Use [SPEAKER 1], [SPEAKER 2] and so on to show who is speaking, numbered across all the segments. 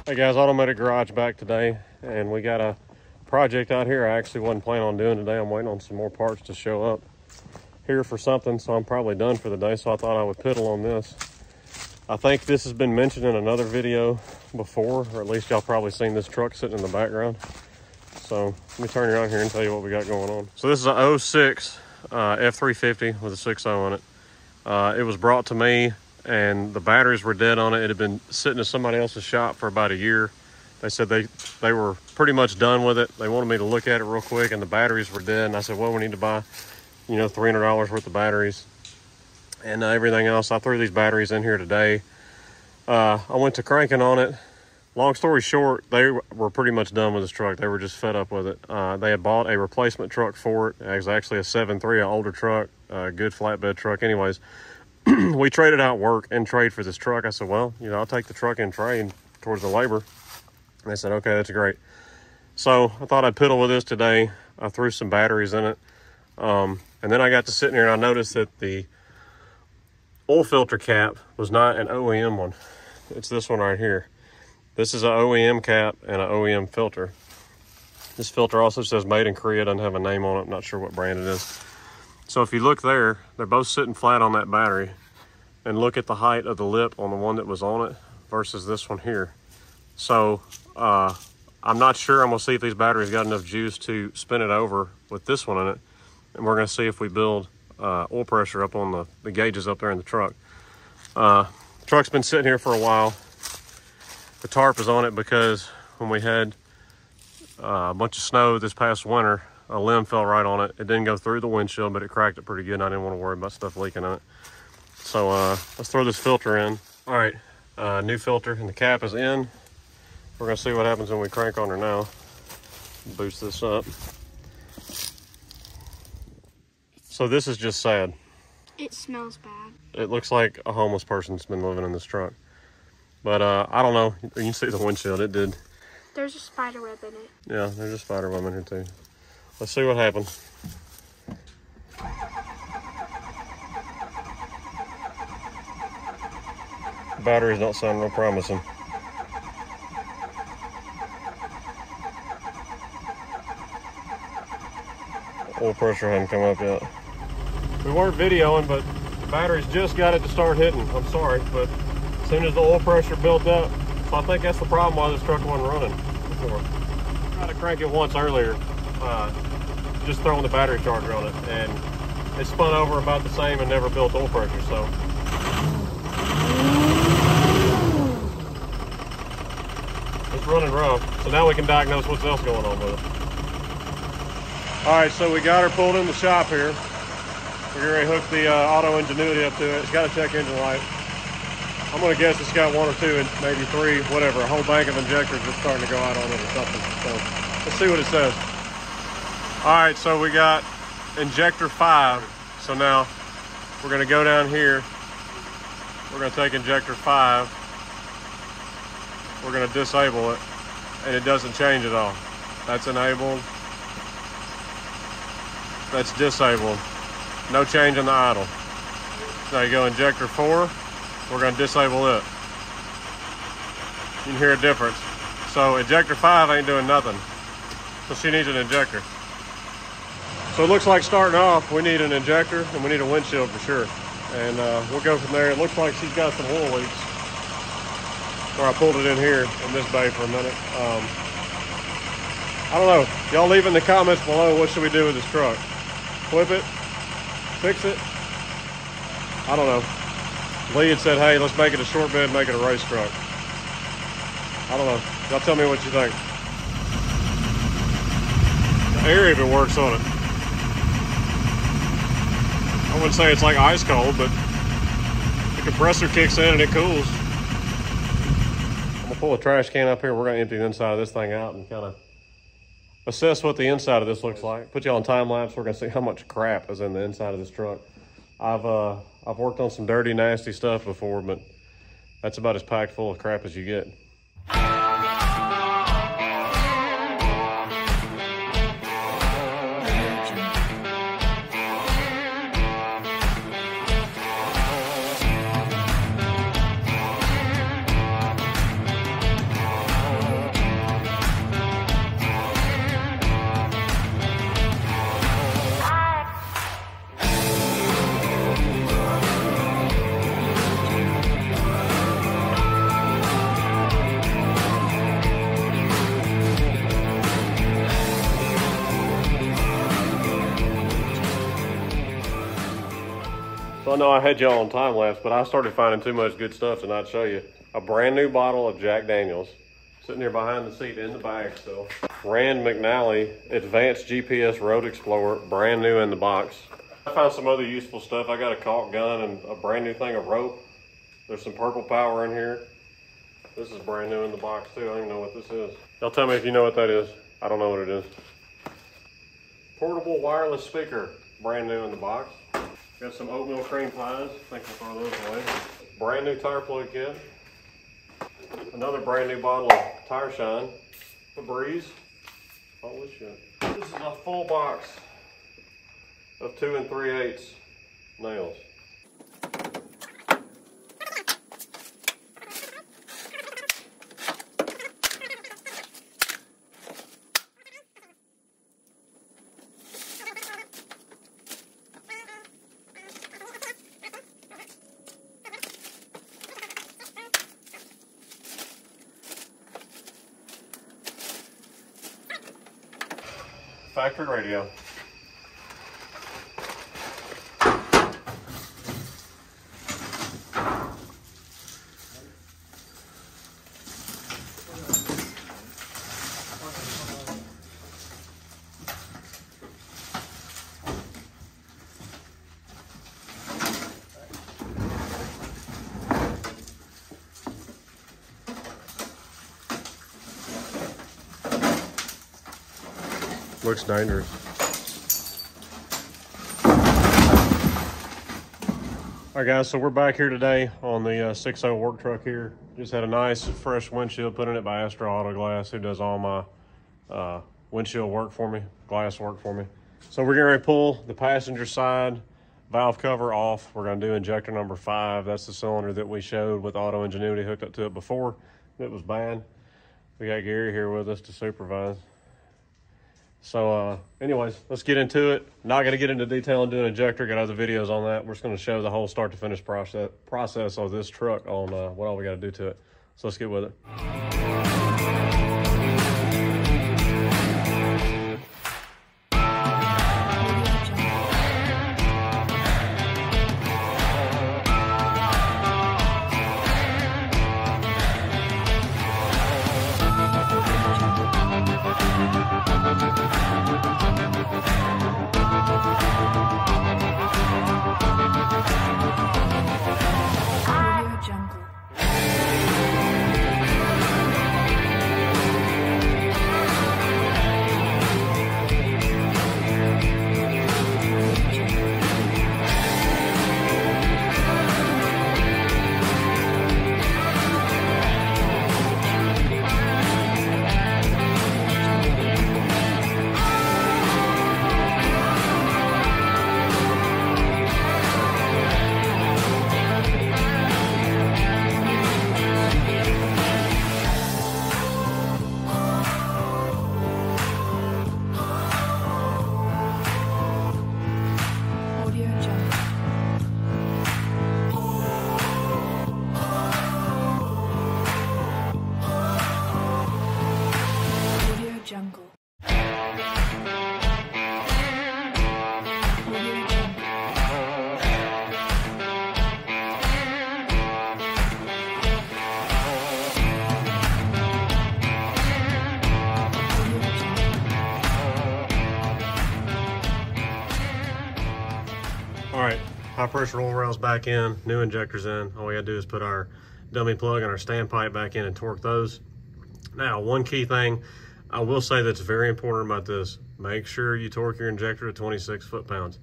[SPEAKER 1] Hey guys, Automatic Garage back today, and we got a project out here I actually wasn't planning on doing today. I'm waiting on some more parts to show up here for something, so I'm probably done for the day, so I thought I would piddle on this. I think this has been mentioned in another video before, or at least y'all probably seen this truck sitting in the background. So let me turn around here and tell you what we got going on. So this is a 06 F350 with a 6.0 on it. It was brought to me and the batteries were dead on it. It had been sitting in somebody else's shop for about a year. They said they were pretty much done with it. They wanted me to look at it real quick, and the batteries were dead. And I said, well, we need to buy, you know, $300 worth of batteries and everything else. I threw these batteries in here today. I went to cranking on it. Long story short, they were pretty much done with this truck. They were just fed up with it. They had bought a replacement truck for it. It was actually a 7.3, an older truck, a good flatbed truck. Anyways, we traded out work and trade for this truck. I said, well, you know, I'll take the truck and trade towards the labor. And they said, okay, that's great. So I thought I'd piddle with this today. I threw some batteries in it. And then I got to sitting here and I noticed that the oil filter cap was not an OEM one. It's this one right here. This is an OEM cap and an OEM filter. This filter also says made in Korea. Doesn't have a name on it. I'm not sure what brand it is. So if you look there, they're both sitting flat on that battery, and look at the height of the lip on the one that was on it versus this one here. So I'm not sure. I'm gonna see if these batteries got enough juice to spin it over with this one in it. And we're gonna see if we build oil pressure up on the gauges up there in the truck. The truck's been sitting here for a while. The tarp is on it because when we had a bunch of snow this past winter, a limb fell right on it. It didn't go through the windshield, but it cracked it pretty good, and I didn't want to worry about stuff leaking on it. So let's throw this filter in. All right, new filter, and the cap is in. We're gonna see what happens when we crank on her now. Boost this up. So this is just sad.
[SPEAKER 2] It smells bad.
[SPEAKER 1] It looks like a homeless person's been living in this truck. But I don't know, you can see the windshield, it did.
[SPEAKER 2] There's a spider web in it.
[SPEAKER 1] Yeah, there's a spider web in here too. Let's see what happens. The batteries don't sound real promising. Oil pressure hadn't come up yet. We weren't videoing, but the batteries just got it to start hitting. I'm sorry, but as soon as the oil pressure built up, so I think that's the problem why this truck wasn't running before. I tried to crank it once earlier, just throwing the battery charger on it, and it spun over about the same and never built oil pressure. So it's running rough. So now we can diagnose what's else going on with it. All right, so we got her pulled in the shop here. We're ready to hook the auto ingenuity up to it. It's got a check engine light. I'm gonna guess it's got one or two and maybe three, whatever, a whole bank of injectors that's starting to go out on it or something. So let's see what it says. All right, so we got injector 5. So now we're gonna go down here. We're gonna take injector 5. We're gonna disable it, and it doesn't change at all. That's enabled. That's disabled. No change in the idle. Now you go injector 4. We're gonna disable it. You can hear a difference. So injector 5 ain't doing nothing. So she needs an injector. So it looks like starting off, we need an injector and we need a windshield for sure. And we'll go from there. It looks like she's got some oil leaks. Or I pulled it in here in this bay for a minute. I don't know. Y'all leave in the comments below, what should we do with this truck? Flip it? Fix it? I don't know. Lee had said, hey, let's make it a short bed, make it a race truck. I don't know. Y'all tell me what you think. The air even works on it. I wouldn't say it's like ice cold, but the compressor kicks in and it cools. I'm gonna pull a trash can up here. We're gonna empty the inside of this thing out and kind of assess what the inside of this looks like. Put you on time lapse. We're gonna see how much crap is in the inside of this truck. I've worked on some dirty, nasty stuff before, but that's about as packed full of crap as you get. So I know I had y'all on time lapse, but I started finding too much good stuff to not show you. A brand new bottle of Jack Daniels sitting here behind the seat in the bag still. Rand McNally Advanced GPS Road Explorer, brand new in the box. I found some other useful stuff. I got a caulk gun and a brand new thing of rope. There's some purple power in here. This is brand new in the box too. I don't even know what this is. Y'all tell me if you know what that is. I don't know what it is. Portable wireless speaker, brand new in the box. Got some oatmeal cream pies. I think we'll throw those away. Brand new tire plug kit. Another brand new bottle of Tire Shine. Febreze. Holy shit. This is a full box of 2 3/8 nails. Factory radio. Looks dangerous. All right guys, so we're back here today on the 6.0 work truck here. Just had a nice fresh windshield put in it by Astro Auto Glass, who does all my windshield work for me, glass work for me. So we're getting ready to pull the passenger side valve cover off. We're gonna do injector number 5. That's the cylinder that we showed with Auto Ingenuity hooked up to it before. It was bad. We got Gary here with us to supervise. So anyways, let's get into it. Not going to get into detail and do an injector. Got other videos on that. We're just going to show the whole start to finish process of this truck on what all we got to do to it. So let's get with it. High pressure oil rails back in, new injectors in. All we gotta do is put our dummy plug and our standpipe back in and torque those. Now, one key thing I will say that's very important about this, make sure you torque your injector to 26 foot-pounds.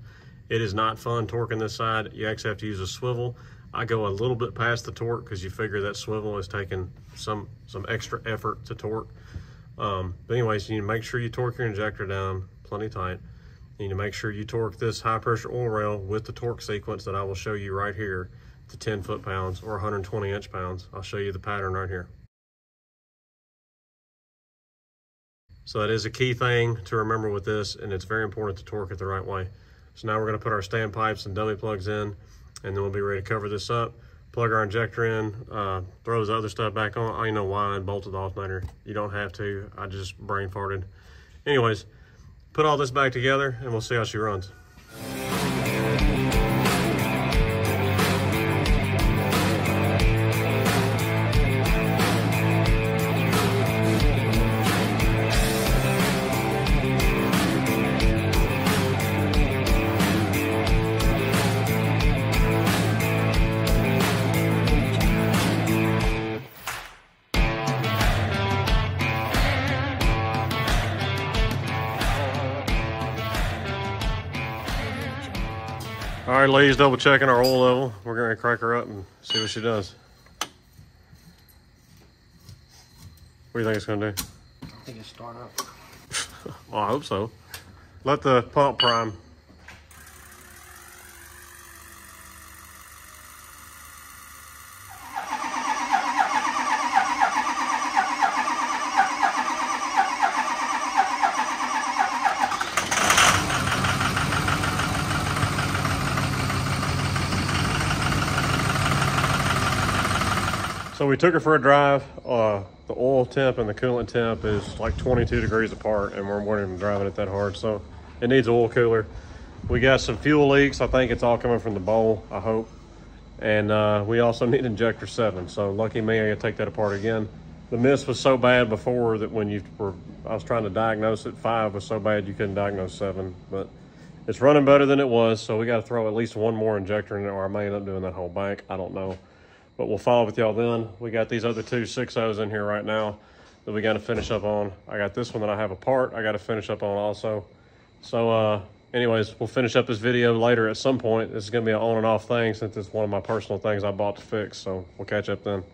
[SPEAKER 1] It is not fun torquing this side. You actually have to use a swivel. I go a little bit past the torque because you figure that swivel is taking some extra effort to torque. But anyways, you need to make sure you torque your injector down plenty tight. You need to make sure you torque this high pressure oil rail with the torque sequence that I will show you right here to 10 foot-pounds or 120 inch-pounds. I'll show you the pattern right here. So that is a key thing to remember with this, and it's very important to torque it the right way. So now we're going to put our standpipes and dummy plugs in, and then we'll be ready to cover this up, plug our injector in, throw the other stuff back on. I know why I bolted the alternator. You don't have to. I just brain farted. Anyways, put all this back together and we'll see how she runs. right, Lee's double checking our oil level. We're gonna crank her up and see what she does. What do you think it's gonna do?
[SPEAKER 3] I think it's start up.
[SPEAKER 1] Well, I hope so. Let the pump prime. So we took her for a drive. The oil temp and the coolant temp is like 22 degrees apart, and we're not driving it that hard, so it needs oil cooler. We got some fuel leaks. I think it's all coming from the bowl, I hope. And we also need injector 7, so lucky me, I gotta take that apart again. The mist was so bad before that when I was trying to diagnose it, 5 was so bad you couldn't diagnose 7, but it's running better than it was, so we gotta throw at least one more injector in it, or I may end up doing that whole bank, I don't know. But we'll follow with y'all then. We got these other 2 6.0s in here right now that we got to finish up on. I got this one that I have apart. I got to finish up on also. So anyways, we'll finish up this video later at some point. This is going to be an on and off thing since it's one of my personal things I bought to fix. So we'll catch up then.